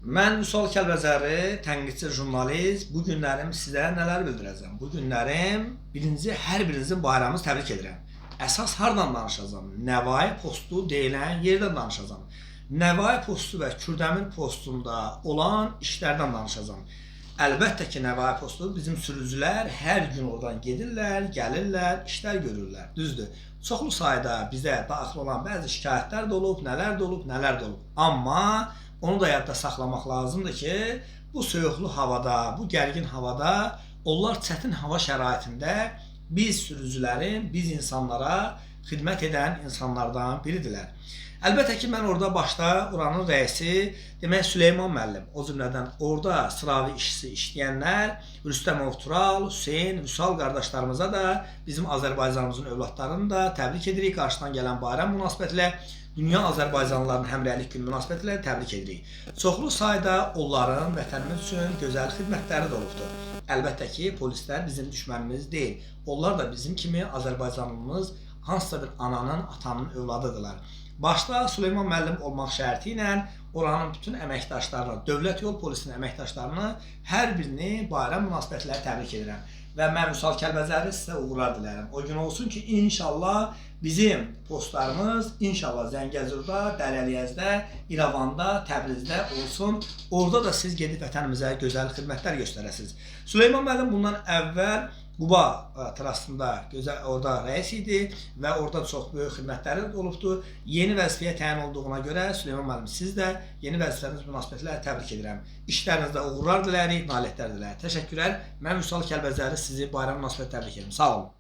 Mən Vüsal Kəlbəzəri, tənqidçi jurnalist. Bu günlərim sizə nələr bildirəcəm? Bu günlərim hər birinizin bayramınızı təbrik edirəm. Əsas hardan danışacağım? Nəvai postu deyilən yerdən danışacağım. Nəvai postu və Kürdəmir postunda olan işlərdən danışacağım. Əlbəttə ki, Nəvai postu bizim sürücülər hər gün oradan gedirlər, gəlirlər, işlər görürlər. Düzdür. Çoxlu sayda bizə daxil olan bəzi şikayətlər də olub, nələr də olub, nələr də olub. Amma onu da yadda saxlamaq lazımdır ki, bu soyuqlu havada, bu gərgin havada, onlar çətin hava şəraitində biz sürücülərin, biz insanlara xidmət edən insanlardan biridirlər. Əlbəttə ki, mən orada başda oranın rəisi, demək Süleyman müəllim, o cümlədən orada sıravi işçisi işləyənlər, Rüstəmov Tural, Hüseyn, Vüsal qardaşlarımıza da, bizim Azərbaycanımızın övladlarını da təbrik edirik. Qarşıdan gələn bayram münasibətilə, Dünya Azərbaycanlılarının Həmrəylik günü münasibətilə təbrik edirik. Çoxlu sayda onların vətənimiz üçün gözəl xidmətləri də olubdur. Əlbəttə ki, polislər bizim düşmənimiz deyil. Onlar da bizim kimi Azərbaycanlımız hansısa bir ananın, atanın övladıdırlar. Başda Süleyman müəllim olmaq şərti ilə oranın bütün əməkdaşlarını, dövlət yol polisinin əməkdaşlarını hər birini bayram münasibətilə təbrik edirəm. Və mən Vüsal Kəlbəzəri sizə uğurlar dilərəm. O gün olsun ki, inşallah bizim postlarımız inşallah Zəngəzurda, Dərəliyəzdə, İrəvanda, Təbrizdə olsun. Orada da siz gedib vətənimizə gözəl xidmətlər göstərəsiniz. Süleyman müəllim bundan əvvəl Quba trastında orada rəis idi və orada çox böyük xidmətləri olubdur. Yeni vəzifəyə təyin olduğuna görə Süleyman müəllim, siz də yeni vəzifəniz münasibətilə təbrik edirəm. İşlərinizdə uğurlar dilərik, nailiyyətlər dilərik. Təşəkkürlər. Mən Vüsal Kəlbəzəri sizi bayram münasibətilə təbrik edirəm. Sağ olun.